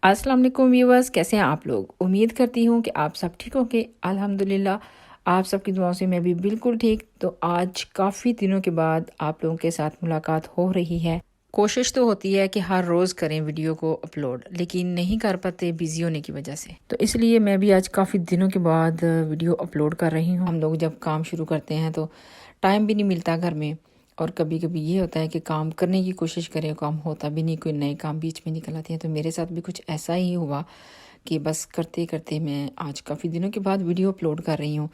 अस्सलाम वालेकुम व्यूवर्स, कैसे हैं आप लोग। उम्मीद करती हूँ कि आप सब ठीक होंगे। अल्हम्दुलिल्लाह आप सबकी दुआओं से मैं भी बिल्कुल ठीक। तो आज काफ़ी दिनों के बाद आप लोगों के साथ मुलाकात हो रही है। कोशिश तो होती है कि हर रोज़ करें वीडियो को अपलोड, लेकिन नहीं कर पाते बिजी होने की वजह से। तो इसलिए मैं भी आज काफ़ी दिनों के बाद वीडियो अपलोड कर रही हूँ। हम लोग जब काम शुरू करते हैं तो टाइम भी नहीं मिलता घर में, और कभी कभी ये होता है कि काम करने की कोशिश करें, काम होता भी नहीं, कोई नए काम बीच में निकल आते हैं। तो मेरे साथ भी कुछ ऐसा ही हुआ कि बस करते करते मैं आज काफ़ी दिनों के बाद वीडियो अपलोड कर रही हूँ।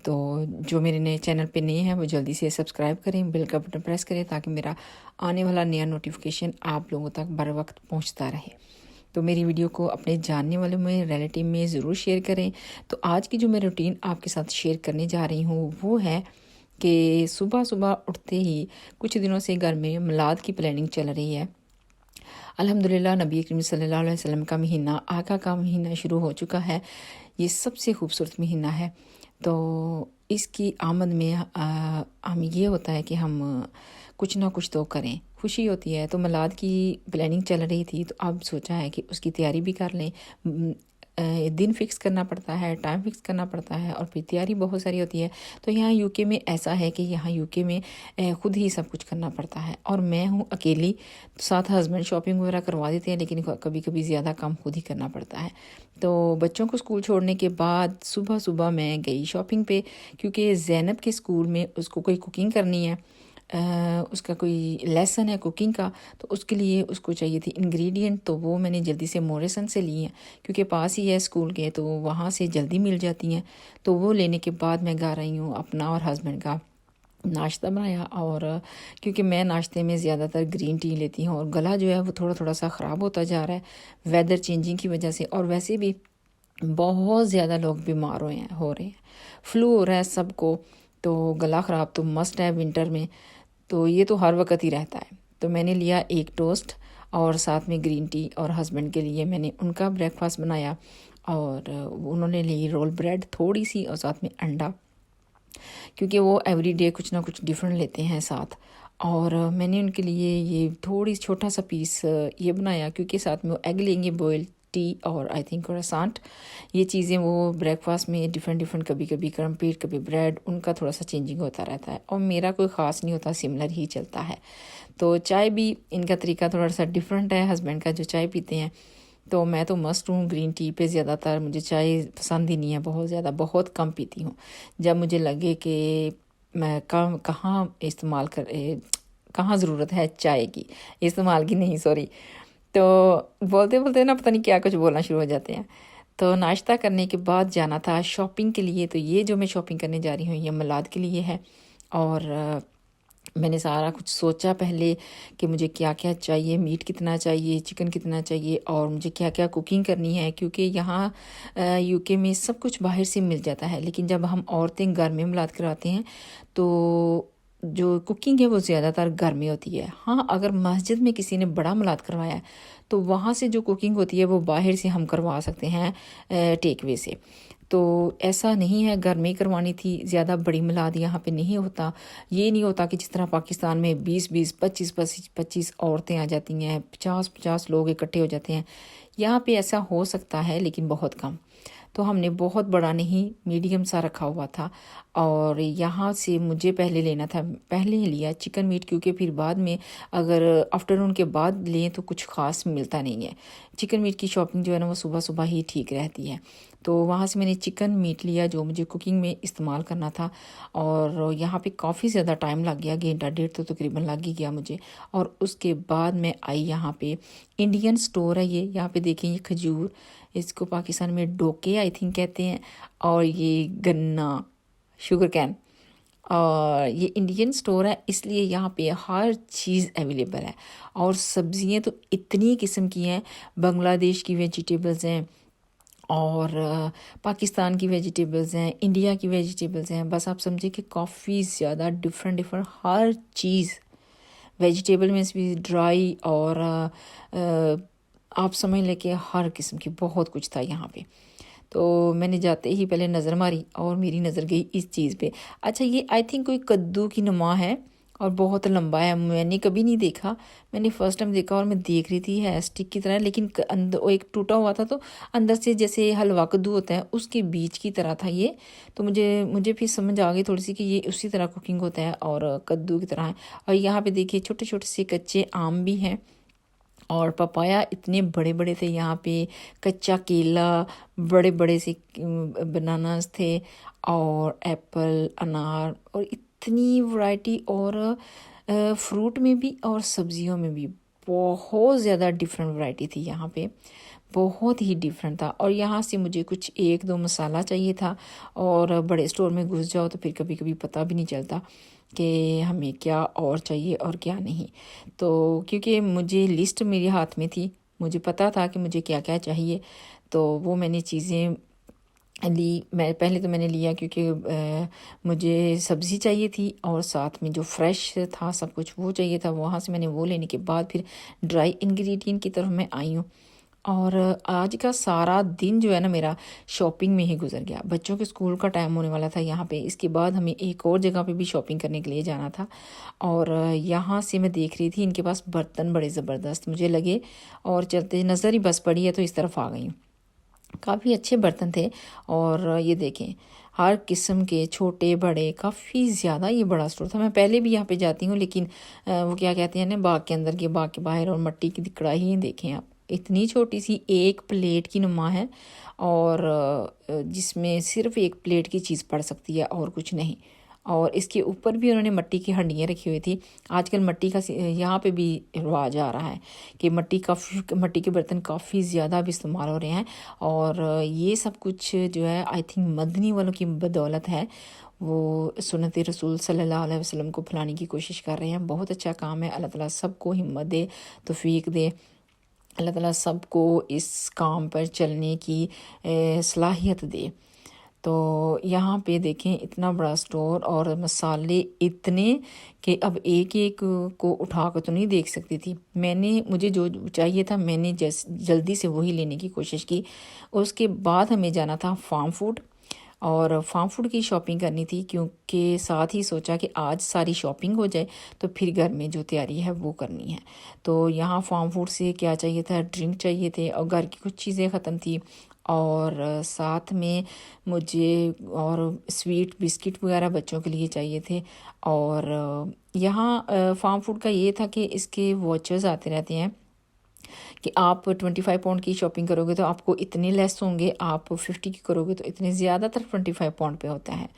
तो जो मेरे नए चैनल पे नए हैं वो जल्दी से सब्सक्राइब करें, बेल का बटन प्रेस करें, ताकि मेरा आने वाला नया नोटिफिकेशन आप लोगों तक बर वक्त पहुँचता रहे। तो मेरी वीडियो को अपने जानने वालों में, रिलेटिव में ज़रूर शेयर करें। तो आज की जो मैं रूटीन आपके साथ शेयर करने जा रही हूँ वो है कि सुबह सुबह उठते ही कुछ दिनों से घर में मिलाद की प्लानिंग चल रही है। अल्हम्दुलिल्लाह नबी करीम सल्लल्लाहु अलैहि वसल्लम का महीना, आका का महीना शुरू हो चुका है। ये सबसे खूबसूरत महीना है। तो इसकी आमद में हम ये होता है कि हम कुछ ना कुछ तो करें, खुशी होती है। तो मिलाद की प्लानिंग चल रही थी, तो अब सोचा है कि उसकी तैयारी भी कर लें। दिन फिक्स करना पड़ता है, टाइम फिक्स करना पड़ता है, और फिर तैयारी बहुत सारी होती है। तो यहाँ यूके में ऐसा है कि यहाँ यूके में खुद ही सब कुछ करना पड़ता है, और मैं हूँ अकेली। तो साथ हस्बैंड शॉपिंग वगैरह करवा देते हैं, लेकिन कभी कभी ज़्यादा काम खुद ही करना पड़ता है। तो बच्चों को स्कूल छोड़ने के बाद सुबह सुबह मैं गई शॉपिंग पे, क्योंकि ज़ैनब के स्कूल में उसको कोई कुकिंग करनी है। उसका कोई लेसन है कुकिंग का, तो उसके लिए उसको चाहिए थी इंग्रेडिएंट। तो वो मैंने जल्दी से मोरेसन से लिए हैं, क्योंकि पास ही है स्कूल के, तो वहाँ से जल्दी मिल जाती हैं। तो वो लेने के बाद मैं गा रही हूँ अपना और हस्बैंड का नाश्ता बनाया। और क्योंकि मैं नाश्ते में ज़्यादातर ग्रीन टी लेती हूँ, और गला जो है वो थोड़ा थोड़ा सा ख़राब होता जा रहा है वेदर चेंजिंग की वजह से, और वैसे भी बहुत ज़्यादा लोग बीमार हो रहे हैं, फ्लू हो रहा है सबको। तो गला ख़राब तो मस्ट है विंटर में, तो ये तो हर वक्त ही रहता है। तो मैंने लिया एक टोस्ट और साथ में ग्रीन टी, और हस्बैंड के लिए मैंने उनका ब्रेकफास्ट बनाया, और उन्होंने ली रोल ब्रेड थोड़ी सी, और साथ में अंडा, क्योंकि वो एवरीडे कुछ ना कुछ डिफरेंट लेते हैं साथ। और मैंने उनके लिए ये थोड़ी छोटा सा पीस ये बनाया, क्योंकि साथ में वो एग लेंगे, बॉयल टी और आई थिंक croissant। ये चीज़ें वो ब्रेकफास्ट में डिफरेंट डिफरेंट, कभी कभी क्रम्पेट, कभी ब्रेड, उनका थोड़ा सा चेंजिंग होता रहता है, और मेरा कोई ख़ास नहीं होता, सिमिलर ही चलता है। तो चाय भी इनका तरीका थोड़ा सा डिफरेंट है, हस्बैंड का जो चाय पीते हैं। तो मैं तो मस्ट हूँ ग्रीन टी पे, ज़्यादातर मुझे चाय पसंद ही नहीं है, बहुत ज़्यादा, बहुत कम पीती हूँ। जब मुझे लगे कि मैं कहाँ ज़रूरत है चाय की, इस्तेमाल की नहीं, सॉरी। तो बोलते बोलते ना पता नहीं क्या कुछ बोलना शुरू हो जाते हैं। तो नाश्ता करने के बाद जाना था शॉपिंग के लिए। तो ये जो मैं शॉपिंग करने जा रही हूँ ये मिलाद के लिए है। और मैंने सारा कुछ सोचा पहले कि मुझे क्या क्या चाहिए, मीट कितना चाहिए, चिकन कितना चाहिए, और मुझे क्या क्या कुकिंग करनी है। क्योंकि यहाँ यूके में सब कुछ बाहर से मिल जाता है, लेकिन जब हम औरतें घर में मिलाद करवाते हैं तो जो कुकिंग है वो ज़्यादातर घर में होती है। हाँ, अगर मस्जिद में किसी ने बड़ा मिलाद करवाया है तो वहाँ से जो कुकिंग होती है वो बाहर से हम करवा सकते हैं टेक वे से। तो ऐसा नहीं है, घर में ही करवानी थी। ज़्यादा बड़ी मिलाद यहाँ पे नहीं होता। ये नहीं होता कि जिस तरह पाकिस्तान में 20-20, 25-25 औरतें आ जाती हैं, 50-50 लोग इकट्ठे हो जाते हैं। यहाँ पे ऐसा हो सकता है, लेकिन बहुत कम। तो हमने बहुत बड़ा नहीं, मीडियम सा रखा हुआ था। और यहाँ से मुझे पहले लेना था, पहले ही लिया चिकन मीट, क्योंकि फिर बाद में अगर आफ्टरनून के बाद लें तो कुछ ख़ास मिलता नहीं है। चिकन मीट की शॉपिंग जो है ना वो सुबह सुबह ही ठीक रहती है। तो वहाँ से मैंने चिकन मीट लिया जो मुझे कुकिंग में इस्तेमाल करना था। और यहाँ पे काफ़ी ज़्यादा टाइम लग गया, घंटा डेढ़ तो तकरीबन लग ही गया मुझे। और उसके बाद मैं आई यहाँ पे, इंडियन स्टोर है ये। यहाँ पे देखें, ये खजूर, इसको पाकिस्तान में डोके आई थिंक कहते हैं, और ये गन्ना, शुगर कैन। और ये इंडियन स्टोर है, इसलिए यहाँ पे हर चीज़ अवेलेबल है। और सब्जियाँ तो इतनी किस्म की हैं, बांग्लादेश की वेजिटेबल्स हैं, और पाकिस्तान की वेजिटेबल्स हैं, इंडिया की वेजिटेबल्स हैं। बस आप समझिए कि काफ़ी ज़्यादा डिफरेंट डिफरेंट हर चीज़, वेजिटेबल में भी ड्राई, और आप समझ लें कि हर किस्म की बहुत कुछ था यहाँ पे। तो मैंने जाते ही पहले नज़र मारी, और मेरी नज़र गई इस चीज़ पे। अच्छा, ये आई थिंक कोई कद्दू की नुमा है, और बहुत लंबा है, मैंने कभी नहीं देखा, मैंने फ़र्स्ट टाइम देखा और मैं देख रही थी है स्टिक की तरह, लेकिन अंदर वो एक टूटा हुआ था, तो अंदर से जैसे हलवा कद्दू होता है उसके बीज की तरह था ये। तो मुझे मुझे फिर समझ आ गई थोड़ी सी कि ये उसी तरह कुकिंग होता है और कद्दू की तरह है। और यहाँ पे देखिए छोटे छोटे से कच्चे आम भी हैं और पपाया इतने बड़े बड़े थे यहाँ पे, कच्चा केला, बड़े बड़े से बनानास थे, और एप्पल, अनार, और इतनी वैरायटी। और फ्रूट में भी और सब्जियों में भी बहुत ज़्यादा डिफरेंट वैरायटी थी यहाँ पे, बहुत ही डिफरेंट था। और यहाँ से मुझे कुछ एक दो मसाला चाहिए था, और बड़े स्टोर में घुस जाओ तो फिर कभी कभी पता भी नहीं चलता कि हमें क्या और चाहिए और क्या नहीं। तो क्योंकि मुझे लिस्ट मेरे हाथ में थी, मुझे पता था कि मुझे क्या क्या चाहिए, तो वो मैंने चीज़ें ली। मैं पहले तो मैंने लिया क्योंकि मुझे सब्ज़ी चाहिए थी और साथ में जो फ्रेश था सब कुछ वो चाहिए था। वहाँ से मैंने वो लेने के बाद फिर ड्राई इंग्रेडिएंट की तरफ मैं आई हूँ। और आज का सारा दिन जो है ना मेरा शॉपिंग में ही गुजर गया। बच्चों के स्कूल का टाइम होने वाला था यहाँ पे, इसके बाद हमें एक और जगह पे भी शॉपिंग करने के लिए जाना था। और यहाँ से मैं देख रही थी इनके पास बर्तन बड़े ज़बरदस्त मुझे लगे, और चलते नज़र ही बस पड़ी है तो इस तरफ आ गई हूँ। काफ़ी अच्छे बर्तन थे, और ये देखें हर किस्म के, छोटे बड़े, काफ़ी ज़्यादा ये बड़ा स्टोर था। मैं पहले भी यहाँ पे जाती हूँ, लेकिन वो क्या कहते हैं ना, बाग के अंदर के, बाग के बाहर, और मट्टी की कढ़ाई देखें आप, इतनी छोटी सी एक प्लेट की नुमा है, और जिसमें सिर्फ एक प्लेट की चीज़ पड़ सकती है और कुछ नहीं। और इसके ऊपर भी उन्होंने मट्टी की हंडियाँ रखी हुई थी। आजकल मट्टी का यहाँ पे भी रिवाज आ रहा है कि मट्टी के बर्तन काफ़ी ज़्यादा अब इस्तेमाल हो रहे हैं, और ये सब कुछ जो है आई थिंक मदनी वालों की बदौलत है। वो सुन्नत रसूल सल्लल्लाहु अलैहि वसल्लम को फैलाने की कोशिश कर रहे हैं। बहुत अच्छा काम है, अल्लाह ताला सबको हिम्मत दे, तौफीक दे, अल्लाह ताला सबको इस काम पर चलने की सलाहियत दे। तो यहाँ पे देखें इतना बड़ा स्टोर, और मसाले इतने कि अब एक एक को उठा कर तो नहीं देख सकती थी। मुझे जो चाहिए था मैंने जल्दी से वही लेने की कोशिश की। उसके बाद हमें जाना था फार्म फूड, और फार्म फूड की शॉपिंग करनी थी, क्योंकि साथ ही सोचा कि आज सारी शॉपिंग हो जाए तो फिर घर में जो तैयारी है वो करनी है। तो यहाँ फार्म फूड से क्या चाहिए था, ड्रिंक चाहिए थे, और घर की कुछ चीज़ें ख़त्म थी, और साथ में मुझे और स्वीट बिस्किट वगैरह बच्चों के लिए चाहिए थे। और यहाँ फार्म फूड का ये था कि इसके वॉचर्स आते रहते हैं कि आप 25 पाउंड की शॉपिंग करोगे तो आपको इतने लेस होंगे, आप 50 की करोगे तो इतने, ज़्यादातर 25 पाउंड पे होता है।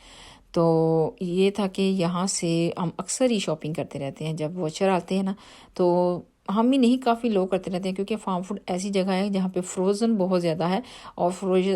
तो ये था कि यहाँ से हम अक्सर ही शॉपिंग करते रहते हैं, जब वॉचर आते हैं ना, तो हम ही नहीं काफ़ी लोग करते रहते हैं, क्योंकि फार्म फूड ऐसी जगह है जहाँ पे फ्रोज़न बहुत ज़्यादा है, और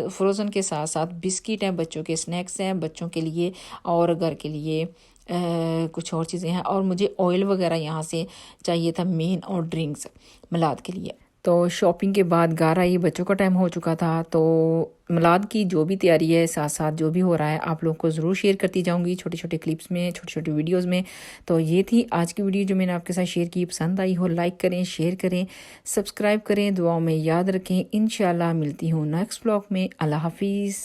फ्रोज़न के साथ साथ बिस्किट हैं, बच्चों के स्नैक्स हैं बच्चों के लिए, और घर के लिए कुछ और चीज़ें हैं। और मुझे ऑयल वगैरह यहाँ से चाहिए था मेन, और ड्रिंक्स मिलाद के लिए। तो शॉपिंग के बाद घर आई, बच्चों का टाइम हो चुका था, तो मिलाद की जो भी तैयारी है, साथ साथ जो भी हो रहा है, आप लोगों को ज़रूर शेयर करती जाऊंगी छोटे छोटे क्लिप्स में, छोटे छोटे वीडियोस में। तो ये थी आज की वीडियो जो मैंने आपके साथ शेयर की। पसंद आई हो लाइक करें, शेयर करें, सब्सक्राइब करें, दुआओं में याद रखें। इंशाल्लाह मिलती हूँ नेक्स्ट व्लॉग में। अल्लाह हाफिज़।